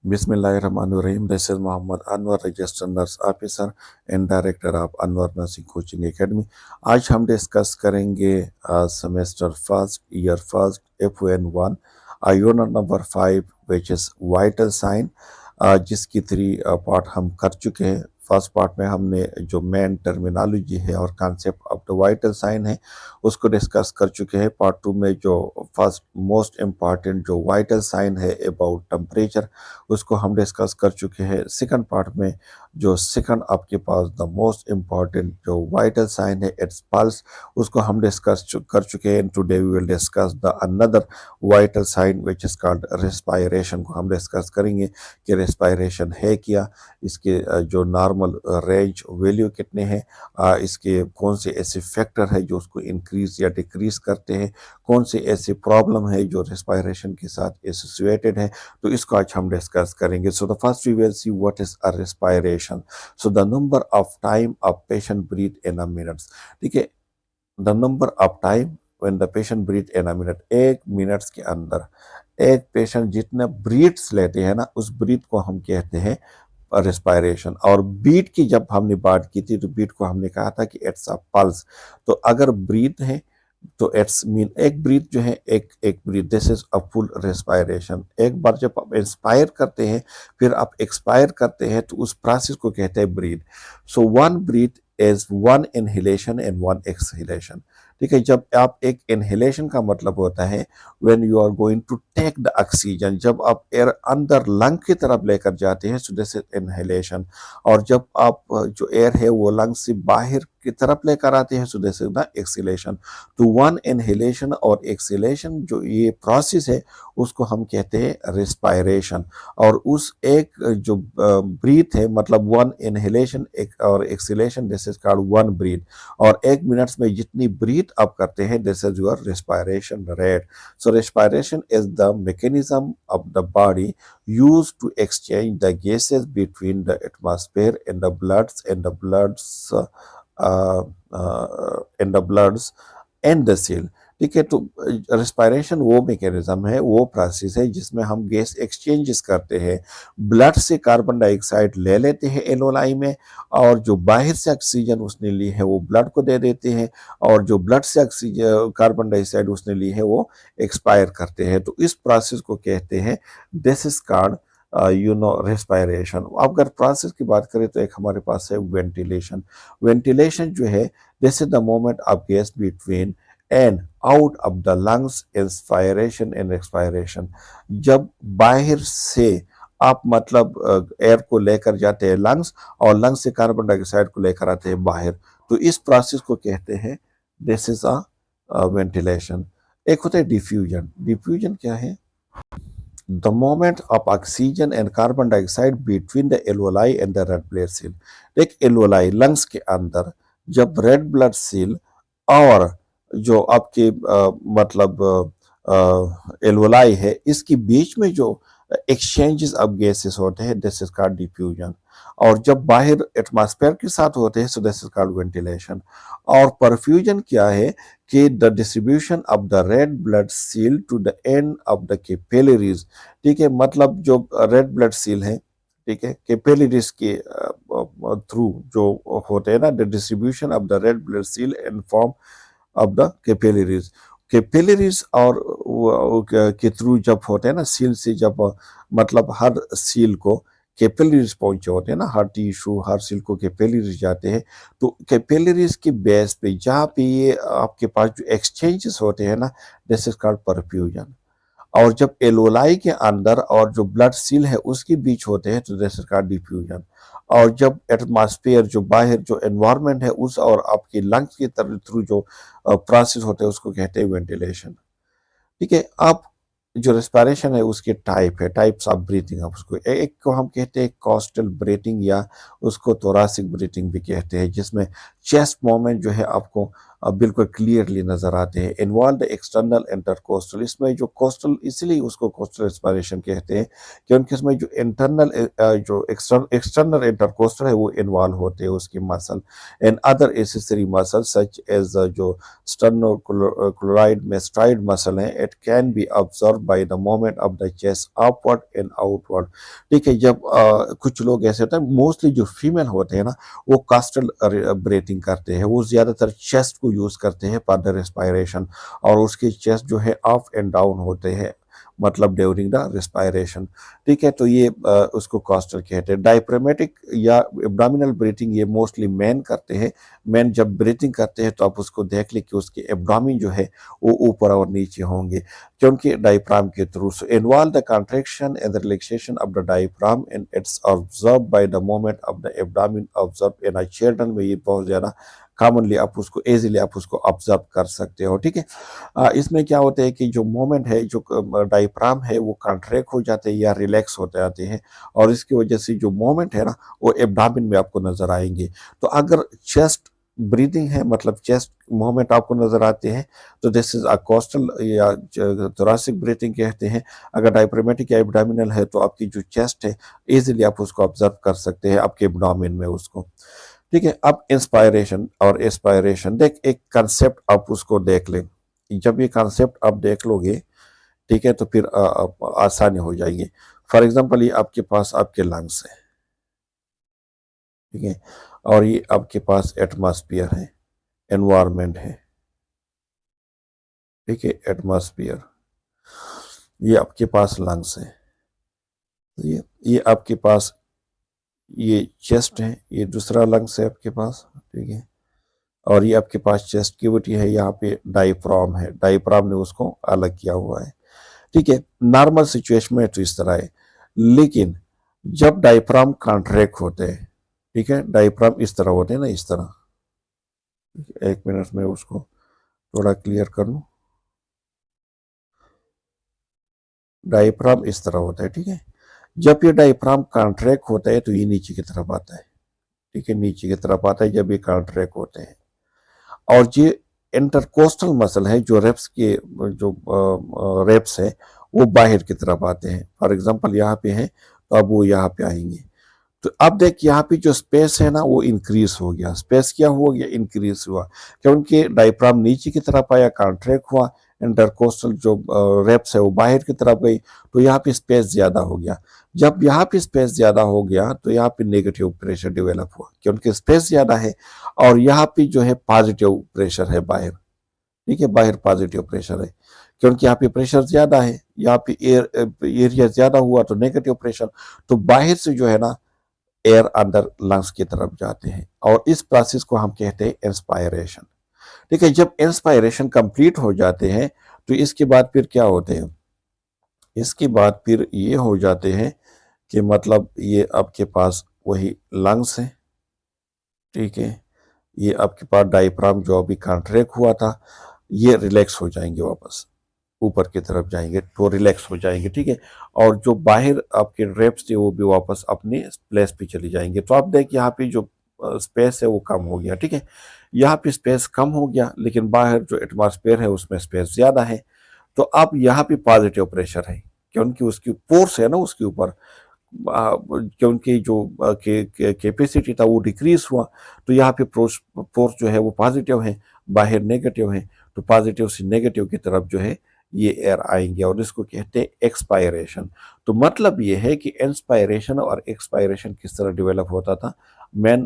Bismillahirrahmanirrahim. This is Mohammed Anwar, registered nurse officer and director of Anwar nursing coaching academy. आज हम discuss करेंगे semester first year first FN1 unit number 5 which is vital sign, जिसकी 3 part हम कर चुके हैं। First part में हमने जो मेन टर्मिनोलॉजी है और concept of the vital sign है उसको डिस्कस कर चुके हैं। पार्ट 2 में जो फर्स्ट मोस्ट इम्पॉर्टेंट जो वाइटल साइन है अबाउट टेम्परेचर उसको हम डिस्कस कर चुके हैं। सेकंड पार्ट में जो सेकंड आपके पास द मोस्ट इम्पॉर्टेंट जो वाइटल साइन है इट्स पल्स, उसको हम डिस्कस कर चुके हैं। Today we will discuss the another vital sign which is called respiration को हम डिस्कस करेंगे कि रेस्पायरेशन है क्या, इसके जो नॉर्मल रेंज वैल्यू कितने हैं, इसके कौन से ऐसे फैक्टर है जो उसको इंक्रीज या डिक्रीज करते हैं, कौन से ऐसे प्रॉब्लम है जो रेस्पायरेशन के साथ एसोसिएटेड है, तो इसको आज हम डिस्कस करेंगे। So the first we will see what is a respiration. So the number of time a patient breathe in a minutes. ठीक है, the number of time when the patient breathe in a minute, 1 minutes के अंदर एक patient जितने breathes लेते हैं ना उस ब्रीथ को हम कहते हैं रेस्पायरेशन। और बीट की जब हमने बात की थी तो बीट को हमने कहा था कि इट्स अ पल्स। तो अगर ब्रीथ है तो इट्स मीन एक ब्रीथ जो है एक एक breath, this is a full respiration. एक बार जब आप इंस्पायर करते हैं फिर आप एक्सपायर करते हैं तो उस प्रोसेस को कहते हैं breath. So one breath is one inhalation and one exhalation. ठीक है, जब आप एक इनहेलेशन का मतलब होता है when you are going to take the oxygen, जब आप एयर अंदर लंग की तरफ लेकर जाते हैं सो दिस इज इनहेलेशन। और जब आप जो एयर है वो लंग से बाहर की तरफ लेकर आते हैं so this is the exhalation. तो वन इनहेलेशन और एक्सहेलेशन जो ये प्रोसेस है उसको हम कहते हैं रेस्पायरेशन। और उस एक जो ब्रीथ है मतलब वन इनहेलेशन और exhalation, this is called one breath. और 1 मिनट में जितनी ब्रीथ आप करते हैं this is your respiration rate. So respiration is the mechanism of the body used to exchange the gases between the atmosphere and the bloods and the bloods in the bloods and the cell. ठीक है, तो respiration वो mechanism है, वो process है जिसमें हम gas exchanges करते हैं। ब्लड से कार्बन डाइऑक्साइड ले लेते हैं एलोलाई में, और जो बाहर से ऑक्सीजन उसने ली है वो ब्लड को दे देते हैं, और जो ब्लड से ऑक्सीजन कार्बन डाइऑक्साइड उसने ली है वो एक्सपायर करते हैं। तो इस प्रोसेस को कहते हैं दिस इज कॉल्ड रेस्पायरेशन। अगर प्रोसेस की बात करें तो एक हमारे पास है वेंटिलेशन। वेंटिलेशन जो है this is the moment of gas between and out of the lungs, inspiration and expiration. जब बाहर से आप मतलब एयर को लेकर जाते हैं लंग्स, और लंग्स से कार्बन डाइऑक्साइड को लेकर आते हैं बाहर, तो इस प्रोसेस को कहते हैं दिस इज अ वेंटिलेशन। एक होता है डिफ्यूजन। डिफ्यूजन क्या है? The moment of oxygen and carbon dioxide between the alveoli and the red blood cell. एक एल्वोलाई लंग्स के अंदर जब रेड ब्लड सेल और जो आपके मतलब एल्वोलाई है इसके बीच में जो एक्सचेंजेस ऑफ गैसेस होते हैं दिस इज कॉल्ड डिफ्यूजन। और जब बाहर एटमॉस्फेयर के साथ होते हैं so this is called ventilation. और परफ्यूजन क्या है कि the distribution of the red blood cell to the end of the capillaries. ठीक है, मतलब जो रेड ब्लड सेल है, ठीक है, कैपिलरीज के थ्रू जो होते हैं ना, the distribution of the red blood cell in form of the capillaries. Capillaries और के थ्रू जब होते हैं ना सील से, जब मतलब हर सील को कैपिलरीज पहुंचे होते हैं ना, हर टिश्यू हर सील को कैपिलरीज जाते हैं। तो कैपिलरीज की बेस पे जहाँ पे ये आपके पास जो एक्सचेंजेस होते हैं ना दिस इज कॉल्ड परफ्यूजन। और जब एलोलाई के अंदर और जो ब्लड सील है उसके बीच होते हैं तो दिस इज कॉल्ड डिफ्यूजन। और जब एटमॉस्फेयर जो बाहर जो एनवायरनमेंट है उस और आपके लंग्स के थ्रू जो प्रोसेस होते हैं उसको कहते हैं वेंटिलेशन। ठीक है, आप जो रेस्पिरेशन है उसके टाइप है, टाइप्स ऑफ ब्रीथिंग। आप उसको एक को हम कहते हैं कॉस्टल ब्रीथिंग या उसको थोरासिक ब्रीथिंग भी कहते हैं, जिसमें चेस्ट मूवमेंट जो है आपको बिल्कुल क्लियरली नजर आते हैं। इन्वॉल्व एक्सटर्नल इंटरकोस्टल, इसमें जो कोस्टल इसलिए उसको कोस्टल रेस्पिरेशन कहते हैं क्योंकि इसमें जो इंटरनल जो एक्सटर्नल इंटरकोस्टल है वो इन्वॉल्व होते हैं उसकी muscle and other accessory muscle such as जो स्टर्नोक्लोराइड मेस्टाइड मसल है, it can be observe by the moment of the chest upward and outward. ठीक है, जब कुछ लोग ऐसे होते हैं, मोस्टली जो फीमेल होते हैं ना वो कास्टल ब्रीथिंग करते हैं, वो ज्यादातर चेस्ट को यूज करते हैं फॉर द रेस्पिरेशन, और उसके चेस्ट जो है अप एंड डाउन होते हैं, मतलब ड्यूरिंग द रेस्पिरेशन। ठीक है, तो ये उसको कॉस्टल कहते हैं। डायफ्रामेटिक या एब्डोमिनल ब्रीथिंग ये मोस्टली मैन करते हैं। मैन जब ब्रीथिंग करते हैं तो आप उसको देख ले कि उसके एब्डोमिन जो है वो ऊपर और नीचे होंगे क्योंकि डायफ्राम के through. So involve the contraction and the relaxation of the diaphragm and it's observe by the moment of the abdomen observe in children में ये बहुत ज्यादा कॉमनली आप उसको इजीली आप उसको ऑब्जर्व कर सकते हो। ठीक है, इसमें क्या होता है कि जो मोमेंट है, जो डायफ्राम है वो कॉन्ट्रैक्ट हो जाते हैं या रिलैक्स होते जाते हैं, और इसकी वजह से जो मोमेंट है ना वो एब्डोमेन में आपको नजर आएंगे। तो अगर चेस्ट ब्रीदिंग है, मतलब चेस्ट मूवमेंट आपको नजर आते हैं, तो दिस इज अकोस्टल या थोरासिक ब्रीथिंग कहते हैं। अगर डायफ्रामेटिक या एब्डोमिनल है तो आपकी जो चेस्ट है इजीली आप उसको ऑब्जर्व कर सकते हैं आपके एब्डोमेन में उसको। ठीक है, अब इंस्पायरेशन और एस्पायरेशन, देख एक कंसेप्ट आप उसको देख लें। जब ये कंसेप्ट आप देख लोगे, ठीक है, तो फिर आसानी हो जाएगी। फॉर एग्जांपल ये आपके पास आपके लंग्स है, ठीक है, और ये आपके पास एटमॉस्फेयर है, एनवायरनमेंट है। ठीक है, एटमॉस्फेयर, ये आपके पास लंग्स है, ये आपके पास ये चेस्ट है, ये दूसरा लंग्स है आपके पास। ठीक है, और ये आपके पास चेस्ट कैविटी है, यहाँ पे डायफ्राम है, डायफ्राम ने उसको अलग किया हुआ है। ठीक है, नॉर्मल सिचुएशन में तो इस तरह है, लेकिन जब डायफ्राम कॉन्ट्रैक्ट होते हैं, ठीक है, डायफ्राम इस तरह होते हैं ना, इस तरह। एक मिनट में उसको थोड़ा क्लियर कर लूं। डायफ्राम इस तरह होता है, ठीक है। जब ये डायफ्राम कॉन्ट्रैक्ट होता है तो ये नीचे की तरफ आता है। ठीक है, नीचे की तरफ आता है जब ये कॉन्ट्रैक्ट होते हैं। और ये इंटरकोस्टल मसल है, जो रेप्स के जो रेप्स है वो बाहर की तरफ आते हैं। फॉर एग्जांपल यहाँ पे है तो अब वो यहाँ पे आएंगे। तो अब देख यहाँ पे जो स्पेस है ना वो इंक्रीज हो गया। स्पेस क्या हो गया? इंक्रीज हुआ, क्योंकि डायफ्राम नीचे की तरफ आया, कॉन्ट्रैक्ट हुआ, इंटरकोस्टल जो रेप्स है वो बाहर की तरफ गई, तो यहाँ पे स्पेस ज्यादा हो गया। जब यहाँ पे स्पेस ज्यादा हो गया तो यहाँ पे नेगेटिव प्रेशर डेवलप हुआ, क्योंकि स्पेस ज्यादा है, और यहाँ पे जो है पॉजिटिव प्रेशर है बाहर। ठीक है, बाहर पॉजिटिव प्रेशर है, क्योंकि यहाँ पे प्रेशर ज्यादा है, यहाँ पे एरिया ज्यादा हुआ तो नेगेटिव प्रेशर। तो बाहर से जो है ना एयर अंदर लंग्स की तरफ जाते हैं, और इस प्रोसेस को हम कहते हैं इंस्पायरेशन। ठीक है, जब इंस्पायरेशन कंप्लीट हो जाते हैं तो इसके बाद फिर क्या होते हैं? इसके बाद फिर ये हो जाते हैं कि मतलब ये आपके पास वही लंग्स है। ठीक है, ये आपके पास डायफ्राम जो अभी कॉन्ट्रैक्ट हुआ था ये रिलैक्स हो जाएंगे, वापस ऊपर की तरफ जाएंगे तो रिलैक्स हो जाएंगे। ठीक है, और जो बाहर आपके ड्रेप्स थे वो भी वापस अपने प्लेस पे चली जाएंगे। तो आप देख यहाँ पे जो स्पेस है वो कम हो गया। ठीक है, यहाँ पे स्पेस कम हो गया, लेकिन बाहर जो एटमॉस्फेयर है उसमें स्पेस ज्यादा है। तो अब यहाँ पे पॉजिटिव प्रेशर है, क्योंकि उसकी फोर्स है ना उसके ऊपर, क्योंकि जो कैपेसिटी था वो डिक्रीज हुआ, तो यहाँ पे फोर्स जो है वो पॉजिटिव है, बाहर नेगेटिव है। तो पॉजिटिव से नेगेटिव की तरफ जो है ये एयर आएंगे, और इसको कहते हैं एक्सपायरेशन। तो मतलब ये है कि इंस्पायरेशन और एक्सपायरेशन किस तरह डेवलप होता था। मेन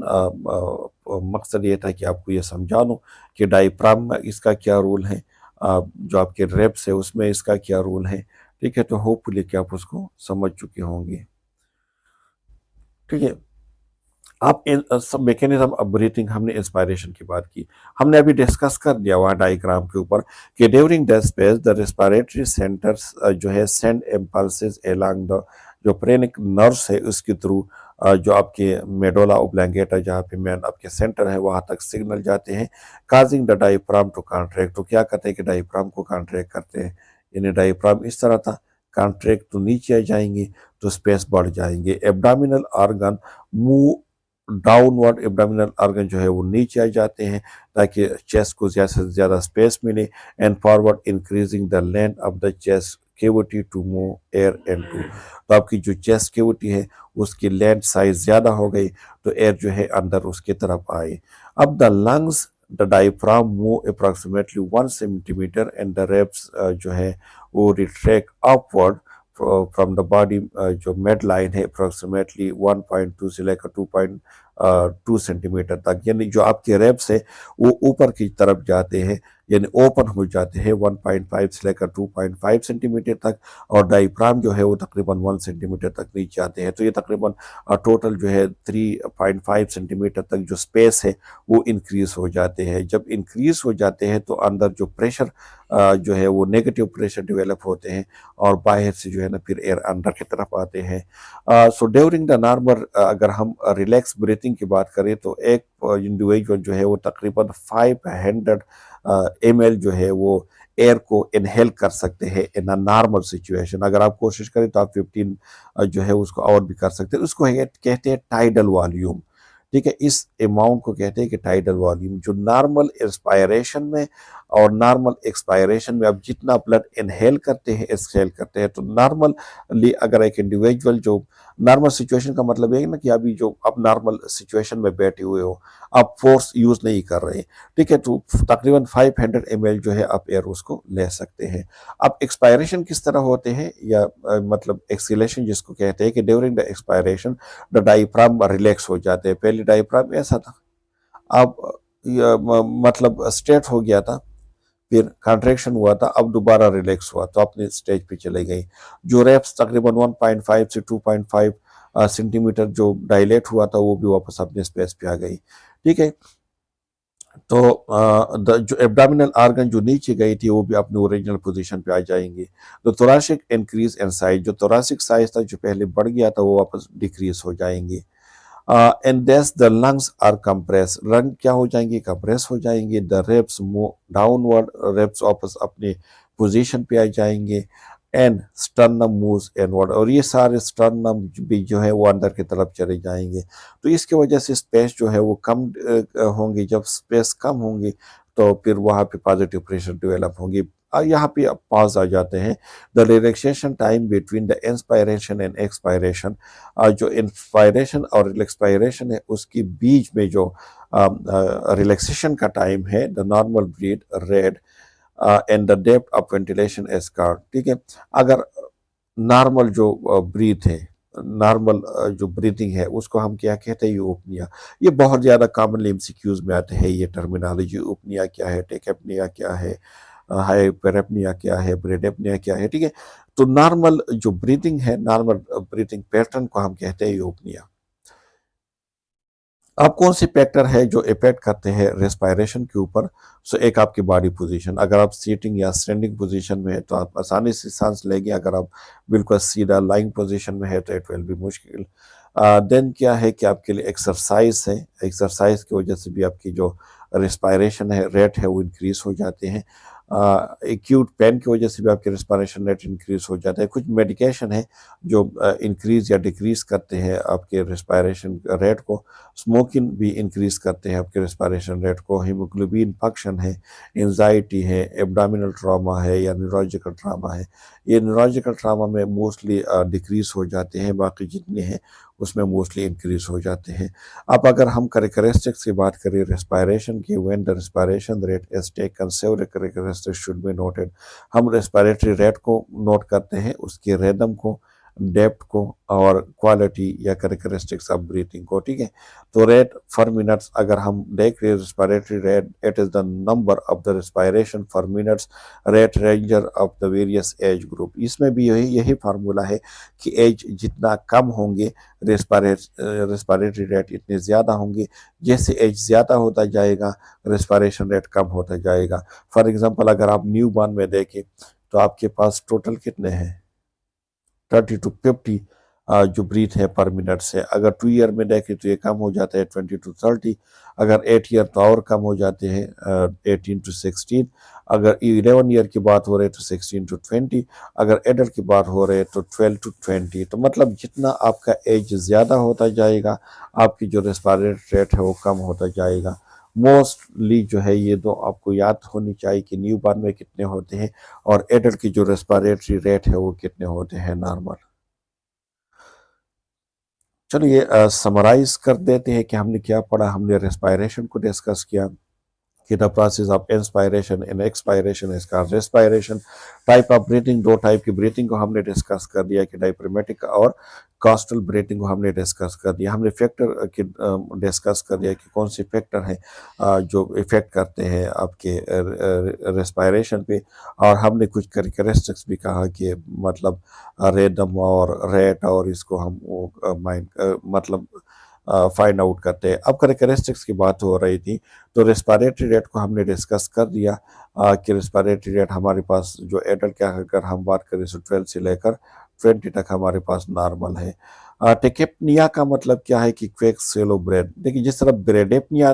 मकसद ये था कि आपको ये समझा दूं कि डायफ्राम में इसका क्या रोल है, जो आपके रेप्स है उसमें इसका क्या रोल है। ठीक है, तो होपफुली कि आप उसको समझ चुके होंगे। ठीक है, आप सब मैकेनिज्म ऑफ ब्रीथिंग, हमने इंस्पायरेशन की बात की, हमने अभी डिस्कस कर दिया वहाँ डायग्राम के ऊपर कि during the space the respiratory centres जो है सेंड इम्पल्सेस अलोंग द जो प्रेनिक नर्व्स है उसके थ्रू, जो आपके मेडोला ओब्लांगेटा जहाँ पे मेन आपके सेंटर है वहाँ तक सिग्नल जाते हैं, causing the diaphragm to contract. तो क्या करते हैं कि डायफ्राम को कॉन्ट्रैक्ट करते हैं, यानी डायफ्राम इस तरह था, कॉन्ट्रैक्ट तो नीचे आ जाएंगे तो स्पेस बढ़ जाएंगे। Abdominal organ move downward abdominal organ जो है वो नीचे आ जाते हैं ताकि चेस्ट को ज़्यादा से ज़्यादा स्पेस मिले, and forward increasing the length of the chest cavity to move air into. तो आपकी जो चेस्ट केविटी है उसकी लेंथ साइज ज़्यादा हो गई तो एयर जो है अंदर उसकी तरफ आए। अब the lungs the diaphragm move approximately 1 centimetre and the ribs जो है वो retract upward from the body, जो मिड लाइन है अप्रोक्सीमेटली 1.2 से लेकर 2.2 सेंटीमीटर तक, यानी जो आपके रेब्स है वो ऊपर की तरफ जाते हैं, यानी ओपन हो जाते हैं 1.5 से लेकर 2.5 सेंटीमीटर तक, और डायफ्राम जो है वो तकरीबन 1 सेंटीमीटर तक नीचे आते हैं। तो ये तकरीबन टोटल जो है 3.5 सेंटीमीटर तक जो स्पेस है वो इंक्रीज हो जाते हैं। जब इंक्रीज हो जाते हैं तो अंदर जो प्रेशर जो है वो नेगेटिव प्रेशर डेवलप होते हैं और बाहर से जो है ना फिर एयर अंदर की तरफ आते हैं। सो ड्यूरिंग द नॉर्मल अगर हम रिलैक्स ब्रीथिंग की बात करें तो एक इंडिविजुअल जो है वो तकरीबन 500 ml जो है वो एयर को इनहेल कर सकते हैं इन अ नॉर्मल सिचुएशन। अगर आप कोशिश करें तो आप 15 जो है उसको और भी कर सकते हैं। उसको कहते हैं टाइडल वॉल्यूम। ठीक है, इस अमाउंट को कहते हैं कि टाइडल वॉल्यूम, जो नॉर्मल इंस्पायरेशन में और नॉर्मल एक्सपायरेशन में आप जितना ब्लड इनहेल करते हैं एक्सहेल करते हैं, तो नॉर्मली अगर एक इंडिविजुअल जो नॉर्मल सिचुएशन का मतलब है ना कि अभी जो आप नॉर्मल सिचुएशन में बैठे हुए हो, आप फोर्स यूज नहीं कर रहे, ठीक है, तो तकरीबन 500 ml जो है आप एयर उसको ले सकते हैं। अब एक्सपायरेशन किस तरह होते हैं, या मतलब एक्सलेशन जिसको कहते हैं कि during the expiration the diaphragm relax हो जाते हैं। पहले डायफ्राम ऐसा था, अब मतलब स्ट्रेट हो गया था, फिर कॉन्ट्रैक्शन हुआ था, अब दोबारा रिलैक्स हुआ तो अपने स्टेज पे चले गई। जो रेप्स तकरीबन 1.5 से 2.5 सेंटीमीटर जो डायलेट हुआ था वो भी वापस अपने स्पेस पे आ गई। ठीक है, तो जो एब्डोमिनल ऑर्गन जो नीचे गई थी वो भी अपने ओरिजिनल पोजीशन पे आ जाएंगे। तो थोरासिक इंक्रीज इन साइज, जो थोरासिक साइज था जो पहले बढ़ गया था वो वापस डिक्रीज हो जाएंगे। And thus the lungs are compress, lung क्या हो जाएंगे, कंप्रेस हो जाएंगे। The ribs move downward, ribs वापस अपने पोजीशन पे आ जाएंगे। एंड स्टर्नम मूव्स इनवर्ड, और ये सारे स्टर्नम भी जो है वो अंदर की तरफ चले जाएंगे। तो इसकी वजह से स्पेस जो है वो कम होंगी। जब स्पेस कम होंगी तो फिर वहाँ पे पॉजिटिव प्रेशर डेवलप होंगी। यहाँ पे पॉज आ जाते हैं। The relaxation time between the inspiration and expiration, जो इंस्पायरेशन और एक्सपायरेशन है उसके बीच में जो रिलैक्सेशन का टाइम है, the normal breath rate and the depth of ventilation एस्कार। ठीक है, अगर नॉर्मल जो ब्रीथ है, नॉर्मल जो ब्रीथिंग है उसको हम क्या कहते हैं, यूपनिया। ये बहुत ज़्यादा कॉमनली एमसीक्यूज में आते हैं ये टर्मिनोलॉजी। यूपनिया क्या है, टेकेपनिया क्या है, हाइपरएपनिया क्या है, ब्रेडेपनिया क्या है। ठीक है, तो नॉर्मल जो ब्रीथिंग है, नॉर्मल ब्रीथिंग पैटर्न को हम कहते हैं यूपनिया। अब कौन सी फैक्टर है जो इफेक्ट करते हैं रेस्पायरेशन के ऊपर। सो एक आपकी बॉडी पोजीशन, अगर आप सीटिंग या स्टैंडिंग पोजीशन में है तो आप आसानी से सांस लेंगे, अगर आप बिल्कुल सीधा लाइंग पोजीशन में है तो इट विल बी मुश्किल। देन क्या है कि आपके लिए एक्सरसाइज है, एक्सरसाइज की वजह से भी आपकी जो रेस्पायरेशन है रेट है वो इंक्रीज हो जाते हैं। एक्यूट पेन की वजह से भी आपके रेस्पायरेशन रेट इंक्रीज हो जाता है। कुछ मेडिकेशन है जो इंक्रीज या डिक्रीज करते हैं आपके रेस्पायरेशन रेट को। स्मोकिंग भी इंक्रीज करते हैं आपके रेस्पायरेशन रेट को। हीमोग्लोबिन फंक्शन है, एंजाइटी है, एब्डोमिनल ट्रॉमा है या न्यूरोलॉजिकल ट्रामा है। ये न्यूरोलॉजिकल ट्रामा में मोस्टली डिक्रीज हो जाते हैं, बाकी जितने हैं उसमें मोस्टली इंक्रीज हो जाते हैं। अब अगर हम करेक्टरिस्टिक्स की बात करें रेस्पायरेशन की, when the respiration rate is taken several characteristics should be noted. हम रेस्पायरेटरी रेट को नोट करते हैं, उसके रिदम को, डेप्थ को और क्वालिटी या करेक्टरिस्टिक्स ऑफ ब्रीथिंग को। ठीक है, तो रेट फॉर मिनट्स अगर हम देख रहे respiratory rate, it is the number of the respiration for minutes rate ranger of the various age group. इसमें भी यही फार्मूला है कि एज जितना कम होंगे रेस्पायरेटरी रेट इतने ज़्यादा होंगे। जैसे एज ज़्यादा होता जाएगा रेस्पायरेशन रेट कम होता जाएगा। फॉर एग्जांपल अगर आप न्यू बॉर्न में देखें तो आपके पास टोटल कितने हैं, 30 to 50 जो ब्रीथ है पर मिनट से। अगर 2 ईयर में देखें तो ये कम हो जाता है 20 to 30। अगर 8 ईयर तो और कम हो जाते हैं 18 to 16। अगर 11 ईयर की बात हो रही है तो 16 to 20। अगर एडल्ट की बात हो रही है तो 12 to 20। तो मतलब जितना आपका एज ज़्यादा होता जाएगा, आपकी जो रेस्पिरेटरी रेट है वो कम होता जाएगा। मोस्टली जो है ये दो आपको याद होनी चाहिए कि न्यू बॉर्न में कितने होते हैं और एडल्ट की जो रेस्पिरेटरी रेट है वो कितने होते हैं नॉर्मल। चलिए समराइज कर देते हैं कि हमने क्या पढ़ा। हमने रेस्पिरेशन को डिस्कस किया कि the process of inspiration and expiration इसका रेस्पायरेशन। टाइप ऑफ ब्रीथिंग, दो टाइप की ब्रीथिंग को हमने डिस्कस कर दिया कि डायफ्रामेटिक और कॉस्टल ब्रीथिंग को हमने डिस्कस कर दिया। हमने फैक्टर की डिस्कस कर दिया कि कौन से फैक्टर हैं जो इफेक्ट करते हैं आपके रेस्पायरेशन पे। और हमने कुछ कैरेक्टरिस्टिक्स भी कहा कि मतलब रेदम और रेट और इसको हम माइंड मतलब फाइंड आउट करते हैं। अब करेक्टरिस्टिक्स की बात हो रही थी तो रेस्पिरेटरी रेट को हमने डिस्कस कर दिया कि रेस्पिरेटरी रेट हमारे पास जो एडल्ट क्या अगर हम बात करें तो 12 से लेकर 20 तक हमारे पास नॉर्मल है। टेकेपनिया का मतलब क्या है कि क्विक स्लो ब्रेथ। देखिए जिस तरह ब्रेडेपनिया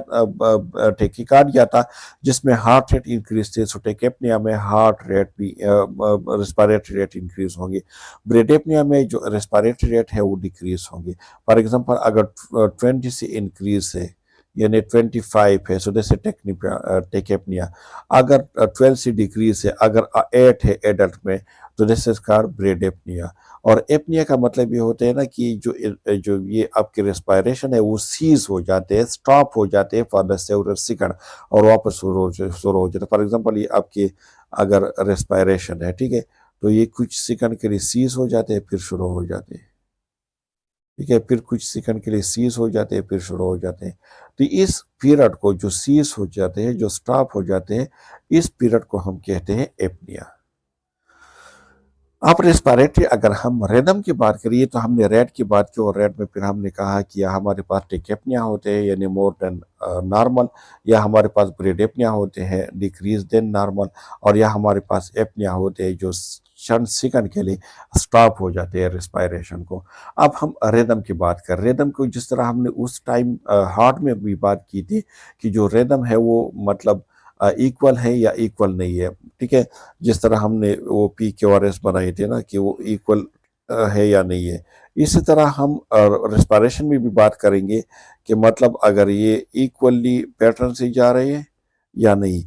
टेकिकार्डिया था जिसमें हार्ट रेट इंक्रीज थे, सो टेकेपनिया में हार्ट रेट भी रेस्पिरेटरी रेट इंक्रीज होंगे। ब्रेडेपनिया में जो रेस्पिरेटरी रेट है वो डिक्रीज होंगे। फॉर एग्जांपल अगर 20 से इंक्रीज है यानी 25 है सो जैसे टेकेपनिया। अगर 12 से डिक्रीज है, अगर 8 है एडल्ट में तो दिस इज कॉल्ड ब्रेडेपनिया। और एपनिया का मतलब ये होता है ना कि जो ये आपके रेस्पिरेशन है वो सीज हो जाते हैं, स्टॉप हो जाते हैं फॉर द सेवरल सेकंड और वापस शुरू हो जाते हैं। फॉर एग्जांपल ये आपके अगर रेस्पिरेशन है, ठीक है, तो ये कुछ सेकंड के लिए सीज हो जाते हैं फिर शुरू हो जाते हैं, ठीक है, फिर कुछ सेकंड के लिए सीज हो जाते हैं फिर शुरू हो जाते हैं। तो इस पीरियड को जो सीज हो जाते हैं, जो स्टॉप हो जाते हैं, इस पीरियड को हम कहते हैं एपनिया। अब रेस्पिरेटरी अगर हम रिदम की बात करिए तो हमने रेट की बात की और रेट में फिर हमने कहा कि या हमारे पास टेकेपनिया होते हैं यानी मोर देन नॉर्मल, या हमारे पास ब्रेडेपनिया होते हैं डिक्रीज देन नॉर्मल, और या हमारे पास एपनिया होते हैं जो क्षण सेकंड के लिए स्टॉप हो जाते हैं रेस्पिरेशन को। अब हम रिदम की बात कर, रिदम को जिस तरह हमने उस टाइम हार्ट में भी बात की थी कि जो रिदम है वो मतलब इक्वल है या इक्वल नहीं है, ठीक है। जिस तरह हमने वो PQRS बनाई थी ना कि वो इक्वल है या नहीं है, इसी तरह हम रेस्पिरेशन में भी बात करेंगे कि मतलब अगर ये इक्वली पैटर्न से जा रहे हैं या नहीं,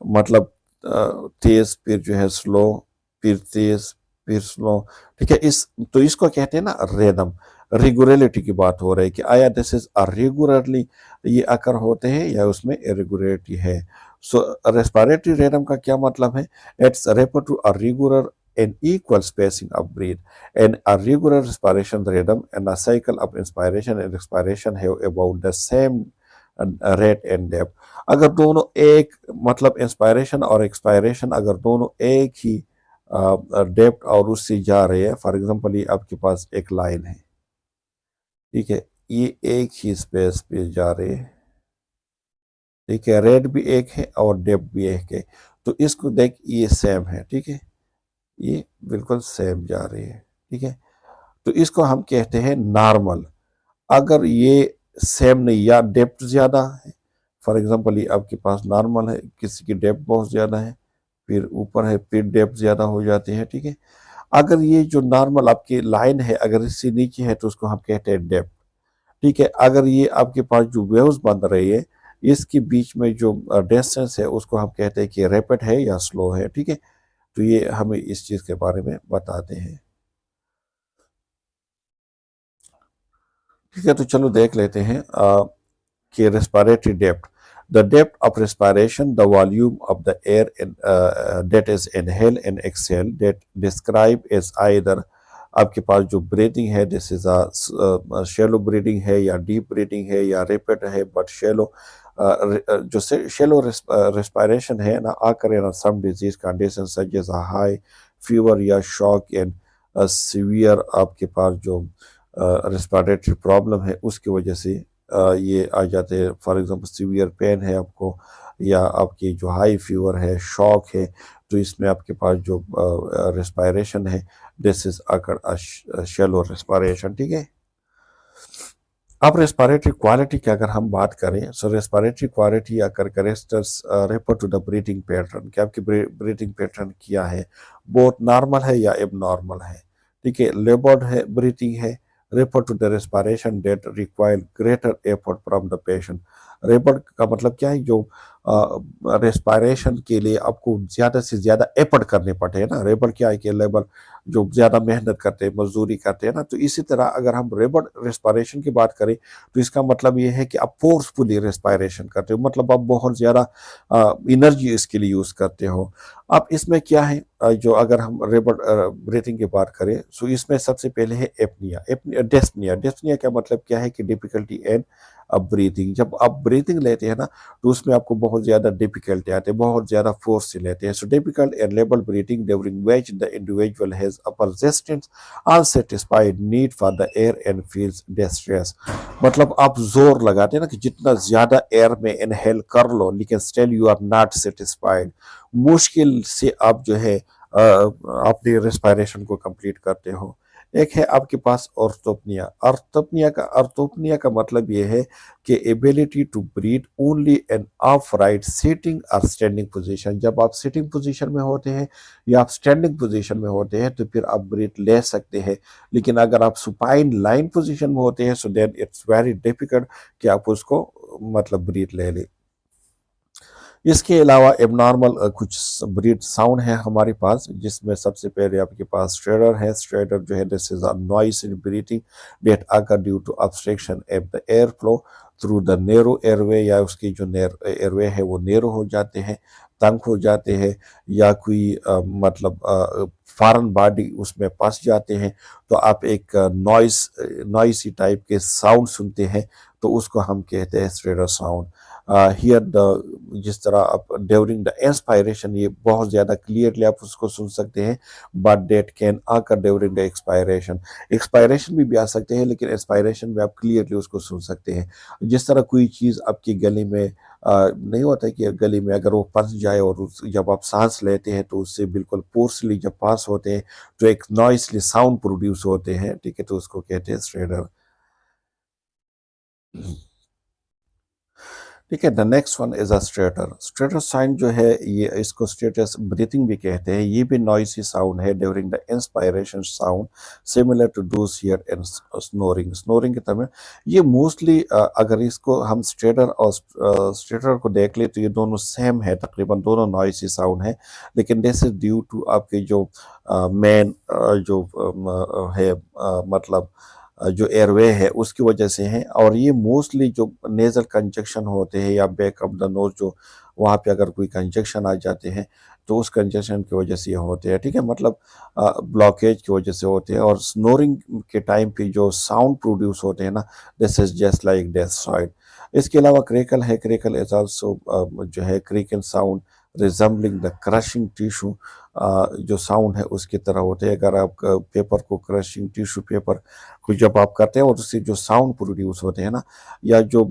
मतलब तेज फिर जो है स्लो, फिर तेज फिर स्लो, ठीक है। इस तो इसको कहते हैं ना रेदम। रेगुलरिटी की बात हो रही है कि आया दिस इज रेगुलरली ये अकर होते हैं या उसमें इरेगुलरिटी है। सो रेस्पिरेटरी रिदम का क्या मतलब है? It's refer to a regular and equal spacing of breath and a regular respiration rhythm and a cycle of inspiration and expiration have about the same rate and depth। अगर दोनों एक मतलब inspiration और expiration अगर दोनों एक ही depth और उससे जा रहे हैं, फॉर एग्जांपल ये आपके पास एक लाइन है, ठीक है, ये एक ही स्पेस पे जा रहे हैं, ठीक है, रेट भी एक है और डेप्थ भी एक है, तो इसको देख ये सेम है, ठीक है, ये बिल्कुल सेम जा रही है, ठीक है। तो इसको हम कहते हैं नॉर्मल। अगर ये सेम नहीं या डेप्थ ज़्यादा है, फॉर एग्जांपल ये आपके पास नॉर्मल है, किसी की डेप्थ बहुत ज़्यादा है, फिर ऊपर है, फिर डेप्थ ज़्यादा हो जाती है, ठीक है। अगर ये जो नॉर्मल आपकी लाइन है अगर इससे नीचे है तो उसको हम कहते हैं डेप्थ, ठीक है। अगर ये आपके पास जो वेव्स बन रही है इसके बीच में जो डिस्टेंस है उसको हम कहते हैं कि रैपिड है या स्लो है, ठीक है। तो ये हमें इस चीज़ के बारे में बताते हैं, ठीक है। तो चलो देख लेते हैं कि respiratory depth. The depth of respiration the volume of the air that is inhale and exhale that describe as either. आपके पास जो ब्रीदिंग है this is a shallow breathing है या डीप ब्रीदिंग है या रैपिड है बट शैलो। जो शैलो रेस्पिरेशन है ना आकर in some disease condition such as high fever या शॉक एंड सीवियर आपके पास जो रेस्पिरेटरी प्रॉब्लम है उसकी वजह से ये आ जाते हैं। फॉर एग्जांपल सीवियर पेन है आपको, या आपकी जो हाई फीवर है, शॉक है, तो इसमें आपके पास जो रेस्पायरेशन है, this is occur shallow respiration, ठीक है। अब रेस्पिरेटरी क्वालिटी की अगर हम बात करें, सो रेस्पिरेटरी क्वालिटी या characters refer to the breathing pattern, कि आपकी ब्रीथिंग पैटर्न क्या है, बहुत नॉर्मल है या एबनॉर्मल है, ठीक है। लेबर्ड है ब्रीथिंग है, refer to the respiration that require greater effort from the patient. Laboured का मतलब क्या है, जो रेस्पिरेशन के लिए आपको ज्यादा से ज्यादा एफर्ट करने पड़ते हैं ना। लेबर क्या है कि लेबर जो ज्यादा मेहनत करते हैं, मजदूरी करते हैं ना, तो इसी तरह अगर हम रेबर्ड रेस्पिरेशन की बात करें, तो इसका मतलब ये है कि आप फोर्सफुली रेस्पिरेशन करते हो, मतलब आप बहुत ज्यादा एनर्जी इसके लिए यूज करते हो। अब इसमें क्या है, जो अगर हम रेबर्ड ब्रीथिंग की बात करें, सो इसमें सबसे पहले है एपनिया डेस्पनिया। डेस्पनिया का मतलब क्या है कि डिफिकल्टी एंड अब ब्रीथिंग। जब आप ब्रीथिंग लेते हैं ना, तो उसमें आपको बहुत ज्यादा डिफिकल्टी आते हैं, बहुत ज्यादा फोर्स से लेते हैं। So difficult and label breathing during which the individual has a persistent unsatisfied need for the air and feels distress। मतलब आप जोर लगाते हैं ना कि जितना ज्यादा एयर में इनहेल कर लो, लेकिन still you are not satisfied. मुश्किल से आप जो है अपनी रेस्पिरेशन को कंप्लीट करते हो। एक है आपके पास ऑर्थोपनिया। ऑर्थोपनिया का मतलब ये है कि ability to breathe only in upright sitting और स्टैंडिंग पोजीशन। जब आप सिटिंग पोजीशन में होते हैं या आप स्टैंडिंग पोजीशन में होते हैं, तो फिर आप ब्रीथ ले सकते हैं। लेकिन अगर आप सुपाइन लाइन पोजीशन में होते हैं, so then it's very difficult कि आप उसको मतलब ब्रीथ ले लें। इसके अलावा एबनॉर्मल कुछ ब्रीथ साउंड है हमारे पास, जिसमें सबसे पहले आपके पास स्ट्रेडर है। स्ट्रेडर जो है, this is a noise in breathing that occur due to obstruction of the air flow through the narrow airway, या उसकी जो एयरवे है वो नेरो हो जाते हैं, तंग हो जाते हैं, या कोई मतलब फॉरेन बॉडी उसमें फंस जाते हैं, तो आप एक नॉइसी टाइप के साउंड सुनते हैं, तो उसको हम कहते हैं स्ट्रेडर साउंड। हियर द जिस तरह आप ड्यूरिंग द इंस्पायरेशन, ये बहुत ज़्यादा क्लियरली आप उसको सुन सकते हैं, बट डेट कैन आकर ड्यूरिंग द एक्सपायरेशन। एक्सपायरेशन भी आ सकते हैं, लेकिन एक्सपायरेशन में आप क्लियरली उसको सुन सकते हैं। जिस तरह कोई चीज़ आपकी गले में नहीं होता है कि गले में अगर वो फंस जाए, और जब आप सांस लेते हैं तो उससे बिल्कुल फोर्सली जब पास होते हैं, तो एक नॉइसली साउंड प्रोड्यूस होते हैं, ठीक है, तो उसको कहते हैं स्ट्रेडर। ठीक है। The next one is a stertor. Stertor sign जो है, ये इसको स्ट्रेटस ब्रीथिंग भी कहते हैं। ये भी नॉइसी साउंड है during the inspiration sound, similar to those hear in snoring. Snoring की तरह ये मोस्टली अगर इसको हम स्ट्रेटर और स्ट्रेटर को देख ले, तो ये दोनों सेम है, तकरीबन दोनों नॉइसी साउंड है। लेकिन दिस इज ड्यू टू आपके जो मेन जो है मतलब जो एयरवे है उसकी वजह से है। और ये मोस्टली जो नेजल कंजक्शन होते हैं या बैक ऑफ द नोज, जो वहाँ पे अगर कोई कंजक्शन आ जाते हैं, तो उस कंजक्शन की वजह से ये होते हैं, ठीक है, मतलब ब्लॉकेज की वजह से होते हैं। और स्नोरिंग के टाइम पे जो साउंड प्रोड्यूस होते हैं ना, this is just like that side. इसके अलावा क्रेकल है। क्रेकल इज आल्सो जो है crackle sound resembling the crushing tissue, जो साउंड है उसकी तरह होते हैं। अगर आप पेपर को क्रशिंग टिश्यू पेपर को जब आप करते हैं, और उससे जो साउंड प्रोड्यूस होते हैं ना, या जो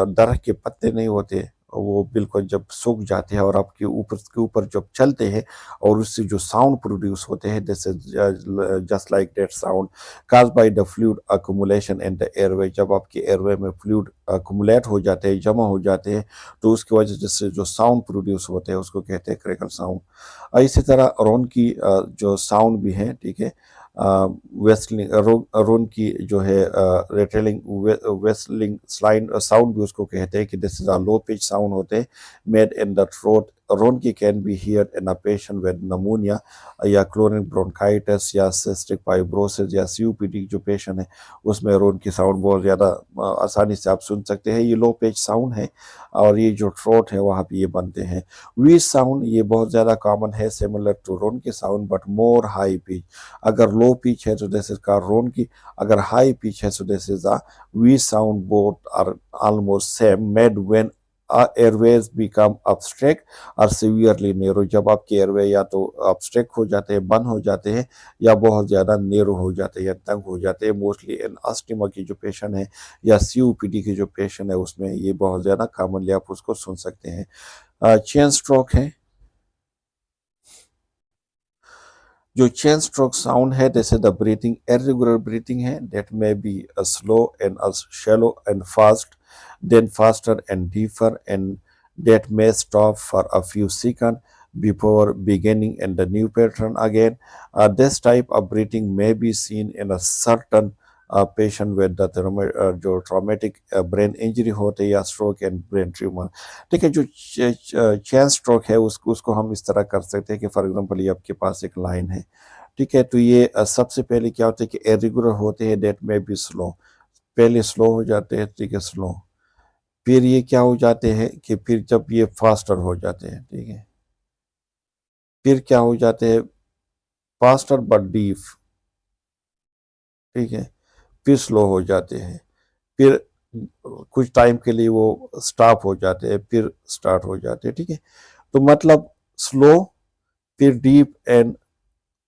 दरख्त के पत्ते नहीं होते, वो बिल्कुल जब सूख जाते हैं और आपके ऊपर के ऊपर जब चलते हैं, और उससे जो साउंड प्रोड्यूस होते हैं, this is just like that sound cause by the fluid accumulation in the airway. जब आपके एयरवे में फ्लूइड अकोमुलेट हो जाते हैं, जमा हो जाते हैं, तो उसकी वजह से जो साउंड प्रोड्यूस होते हैं उसको कहते हैं क्रेकल साउंड। इसी तरह रोन की जो साउंड भी है, ठीक है, वेस्टलिंग रोन की जो है रेटेलिंग वेस्टलिंग स्लाइन साउंड भी उसको कहते हैं, कि this is a low pitch sound होते हैं मेड इन द थ्रोट। रोन की can be here in a patient with नमूनिया या क्रोनिक ब्रोंकाइटिस या सिस्टिक फाइब्रोसिस या सीओपीडी जो पेशेंट है, उसमें रोन की साउंड बहुत ज़्यादा आसानी से आप सुन सकते हैं। ये लो पिच साउंड है, और ये जो थ्रोट है वहाँ पे ये बनते हैं। वी साउंड ये बहुत ज़्यादा कॉमन है, सिमिलर टू रोन की sound but more high pitch. अगर लो पिच है तो दिस इज का रोन की, अगर हाई पिच है तो this is a wee sound. Both are almost same made when airways become obstruct और सीवियरली नेरो, जब आपके एयरवे या तो obstruct हो जाते हैं, बंद हो जाते हैं, या बहुत ज़्यादा नेरो हो जाते हैं या तंग हो जाते हैं। मोस्टली इन अस्थमा के जो पेशेंट है या COPD के जो पेशेंट है उसमें ये बहुत ज़्यादा कॉमनली आप उसको सुन सकते हैं। चेन स्ट्रोक है, जो चेन स्ट्रोक साउंड है जैसे द ब्रीथिंग इरेगुलर ब्रीथिंग है, that may be slow and shallow and fast, then faster and deeper, and that may stop for a few seconds before beginning in the new pattern again. This type of breathing may be seen in a certain patient with the जो traumatic brain injury होते हैं या stroke and brain tumor। ठीक है, जो chain stroke है उसको हम इस तरह कर सकते हैं कि फॉर एग्जांपल ये आपके पास एक लाइन है, ठीक है, तो ये सबसे पहले क्या होता है कि इरेगुलर होते हैं, दैट में बी स्लो, पहले स्लो हो जाते हैं, ठीक है, स्लो, फिर ये क्या हो जाते हैं कि फिर जब ये फास्टर हो जाते हैं, ठीक है, फिर क्या हो जाते हैं फास्टर बट डीप, ठीक है, फिर स्लो हो जाते हैं, फिर कुछ टाइम के लिए वो स्टॉप हो जाते हैं, फिर स्टार्ट हो जाते हैं, ठीक है। तो मतलब स्लो, फिर डीप एंड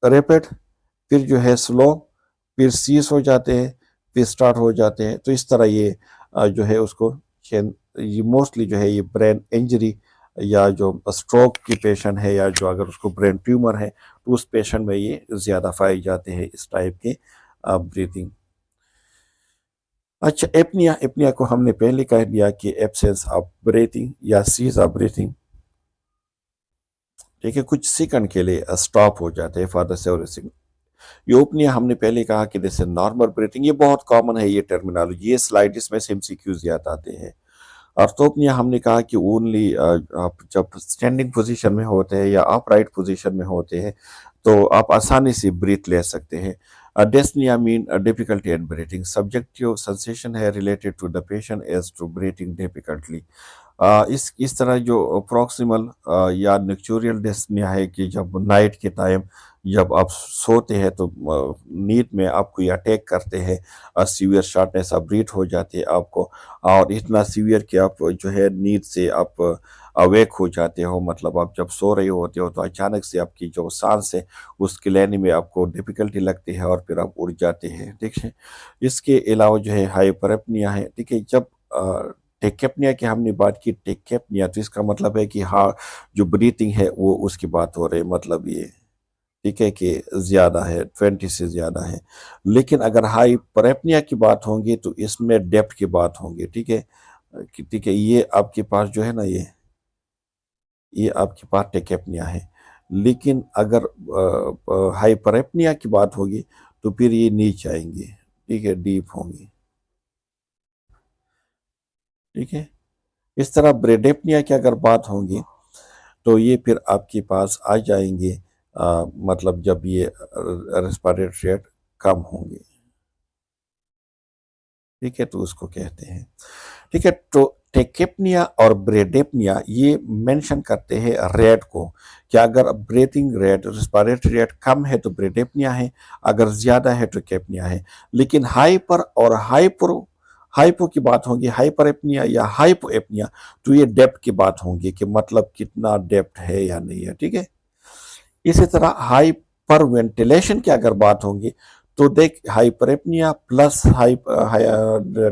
रैपिड, फिर जो है स्लो, फिर सीज हो जाते हैं, फिर स्टार्ट हो जाते हैं। तो इस तरह ये जो है उसको ये मोस्टली जो है ये ब्रेन इंजरी या जो स्ट्रोक की पेशेंट है या जो अगर उसको ब्रेन ट्यूमर है तो उस पेशेंट में ये ज़्यादा पाए जाते हैं इस टाइप के ब्रीथिंग। अच्छा, एपनिया, एपनिया को हमने पहले कह दिया कि एब्सेंस ऑफ ब्रीथिंग या सीज ऑफ ब्रीथिंग, ठीक है, कुछ सेकंड के लिए स्टॉप हो जाते हैं फॉर द सेवरेसिंग। यूपनिया हमने पहले कहा कि जैसे नॉर्मल ब्रीथिंग, ये बहुत कॉमन है ये टर्मिनोलॉजी, ये स्लाइड इसमें से MCQs याद आते हैं। ऑर्थोपनिया हमने कहा कि ओनली आप जब स्टैंडिंग पोजीशन में होते हैं या अपराइट पोजीशन में होते हैं तो आप आसानी से ब्रीथ ले सकते हैं। Dyspnoea mean difficulty in breathing, subjective sensation है related to the patient as to breathing difficultly. इस तरह जो प्रॉक्सिमल या निक्चोरियल डेस्निया है कि जब नाइट के टाइम जब आप सोते हैं तो नींद में आपको ये अटैक करते हैं, सीवियर शॉर्टनेस ऑफ ब्रीथ हो जाती है आपको, और इतना सीवियर कि आप जो है नींद से आप अवेक हो जाते हो, मतलब आप जब सो रहे होते हो तो अचानक से आपकी जो सांस है उसके लेने में आपको डिफिकल्टी लगती है और फिर आप उड़ जाते हैं, ठीक है। इसके अलावा जो है हाइपरएपनिया है, ठीक है, जब टेकेपनिया की हमने बात की, टेकेपनिया तो इसका मतलब है कि हाँ जो ब्रीथिंग है वो उसकी बात हो रही है, मतलब ये, ठीक है, कि ज़्यादा है, 20 से ज़्यादा है। लेकिन अगर हाइपरएपनिया की बात होंगी तो इसमें डेप्थ की बात होंगी, ठीक है, ठीक है, ये आपके पास जो है ना ये आपके पास टेकेपनिया है। लेकिन अगर हाइपरएपनिया की बात होगी तो फिर ये नीचे आएंगे, ठीक है, डीप होंगी, ठीक है। इस तरह ब्रेडेपनिया की अगर बात होगी तो ये फिर आपके पास आ जाएंगे, मतलब जब ये रेस्पिरेटरी रेट कम होंगे, ठीक है, तो उसको कहते हैं, ठीक है। तो टेकेपनिया और ब्रेडेपनिया ये मेंशन करते हैं रेट को, कि अगर ब्रीथिंग रेट रेस्पिरेटरी रेट कम है तो ब्रेडेपनिया है, अगर ज़्यादा है तो टेकेपनिया है। लेकिन हाइपर और हाइपो की बात होगी, हाइपर एपनिया या हाइपो एपनिया, तो ये डेप्थ की बात होगी कि मतलब कितना डेप्थ है या नहीं है, ठीक है। इसी तरह हाइपर वेंटिलेशन की अगर बात होगी तो देख hyperpnoea plus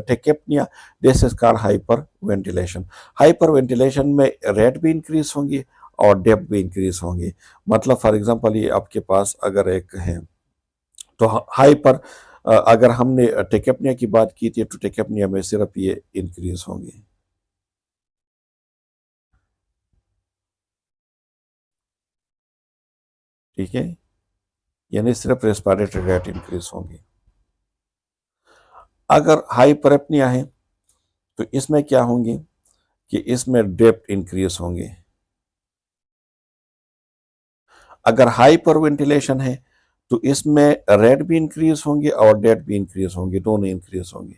tachypnoea, this is called hyperventilation. Hyperventilation में रेट भी इंक्रीज होंगी और डेप्थ भी इंक्रीज होंगी। मतलब फॉर एग्जांपल ये आपके पास अगर एक है तो हाइपर, अगर हमने टेकेपनिया की बात की थी तो टेकेपनिया में सिर्फ ये इंक्रीज होंगे, ठीक है, यानी सिर्फ रेस्पिरेटरी रेट इंक्रीज होंगे। अगर हाइपरएपनिया है तो इसमें क्या होंगे कि इसमें डेप्थ इंक्रीज होंगे। अगर हाइपर वेंटिलेशन है तो इसमें रेट भी इंक्रीज होंगे और डेप्थ भी इंक्रीज होंगे, दोनों इंक्रीज होंगे,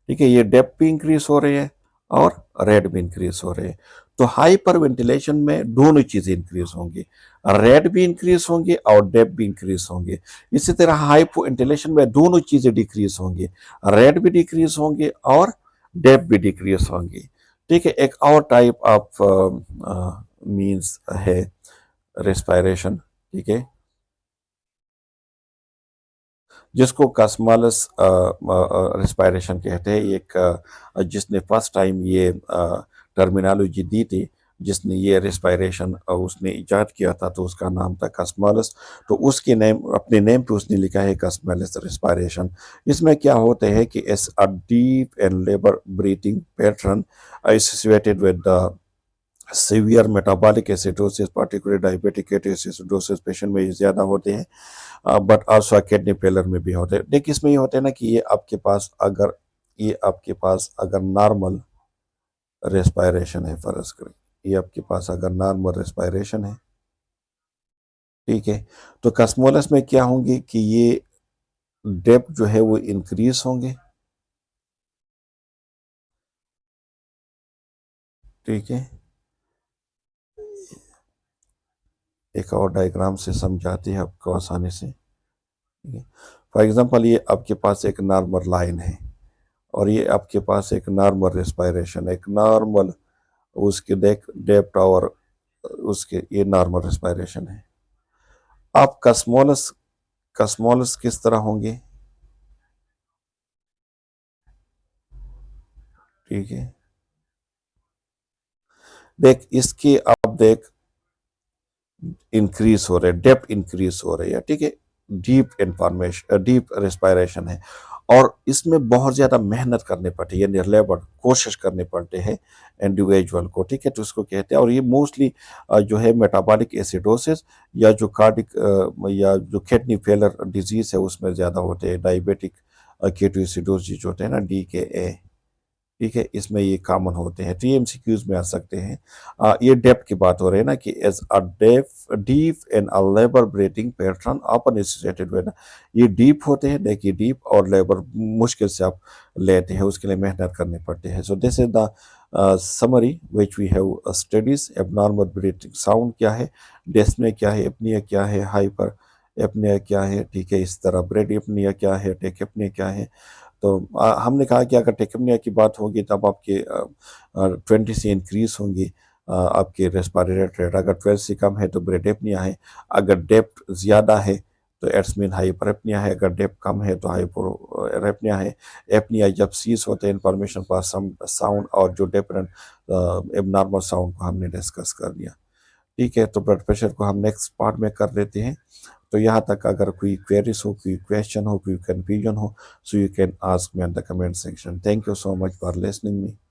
ठीक है। ये डेप्थ भी इंक्रीज हो रही है और रेट भी इंक्रीज हो रहे हैं। तो हाइपर वेंटिलेशन में दोनों चीजें इंक्रीज होंगी, रेट भी इंक्रीज होंगे और डेप्थ भी इंक्रीज होंगे। इसी तरह हाइपो वेंटिलेशन में दोनों चीजें डिक्रीज होंगी, रेट भी डिक्रीज होंगे और डेप्थ भी डिक्रीज होंगी। ठीक है, एक और टाइप ऑफ मीन्स है रेस्पायरेशन। ठीक है, जिसको कसमालस रेस्पायरेशन कहते हैं। एक जिसने फर्स्ट टाइम ये टर्मिनोलॉजी दी थी, जिसने ये रेस्पायरेशन उसने इजाद किया था, तो उसका नाम था कसमालस। तो उसके नेम, अपने नेम पे उसने लिखा है कसमालस रेस्पायरेशन। इसमें क्या होते हैं कि S a deep and labour breathing pattern associated with the severe metabolic acidosis, particular diabetic acidosis patient में ये ज़्यादा होते हैं, बट आल्सो किडनी फेलर में भी होते हैं। देखिए, इसमें ये होते हैं ना कि ये आपके पास अगर नॉर्मल रेस्पायरेशन है, फर्ज करें ये आपके पास अगर नॉर्मल रेस्पायरेशन है, ठीक है, तो कसमोलस में क्या होंगे कि ये डेप्थ जो है वो इंक्रीज होंगे। ठीक है, एक और डायग्राम से समझाते हैं आपको आसानी से। ठीक है, फॉर एग्जांपल ये आपके पास एक नॉर्मल लाइन है, और ये आपके पास एक नॉर्मल रेस्पायरेशन, एक नॉर्मल उसके डेप्थ और उसके ये नॉर्मल रेस्पायरेशन है। आप कसमोलस कसमोलस किस तरह होंगे? ठीक है, देख इसके आप देख इंक्रीज हो रहे, डेप्थ इंक्रीज हो रही है। ठीक है, डीप इंफॉर्मेशन, डीप रेस्पायरेशन है, और इसमें बहुत ज़्यादा मेहनत करनी पड़ती है, यानी लेबर कोशिश करनी पड़ती है इंडिविजुअल को। ठीक है, तो उसको कहते हैं, और ये मोस्टली जो है मेटाबॉलिक एसिडोसिस या जो कार्डिक या जो किडनी फेलर डिजीज है उसमें ज़्यादा होते हैं, डायबिटिक केटोएसिडोसिस जो होते हैं ना, DKA। ठीक है, इसमें ये कॉमन होते हैं, तो ये एमसीक्यूज में आ सकते हैं। ये डेप्थ की बात हो रही है ना, कि as a deep and a labour breathing pattern often associated with, ये डीप होते हैं। देखिए, डीप और लेबर मुश्किल से आप लेते हैं, उसके लिए मेहनत करनी पड़ती है। So this is the summary which we have studies. Abnormal breathing sound क्या है, डेस्पनिया क्या है, एपनिया क्या है, हाइपर एपनिया क्या है, ठीक है, इस तरह ब्रेड एपनिया क्या है, टेक एपनिया क्या है। तो हमने कहा कि अगर टेकनिया की बात होगी तब आपके 20 से इंक्रीज होंगी आपके रेस्पिरेटरी रेट। अगर 12 से कम है तो ब्रेडेपनिया है। अगर डेप्थ ज़्यादा है तो एट्स मीन हाइपरएपनिया है। अगर डेप्थ कम है तो हाइपोरेपनिया है। एपनिया जब सीज होते हैं इंफॉर्मेशन पास साउंड, और जो डिफरेंट एबनॉर्मल साउंड को हमने डिस्कस कर लिया। ठीक है, तो ब्लड प्रेशर को हम नेक्स्ट पार्ट में कर लेते हैं। तो यहाँ तक अगर कोई क्वेरीज हो, कोई क्वेश्चन हो, कोई कंफ्यूजन हो, so you can ask me in the comment section. Thank you so much for listening me.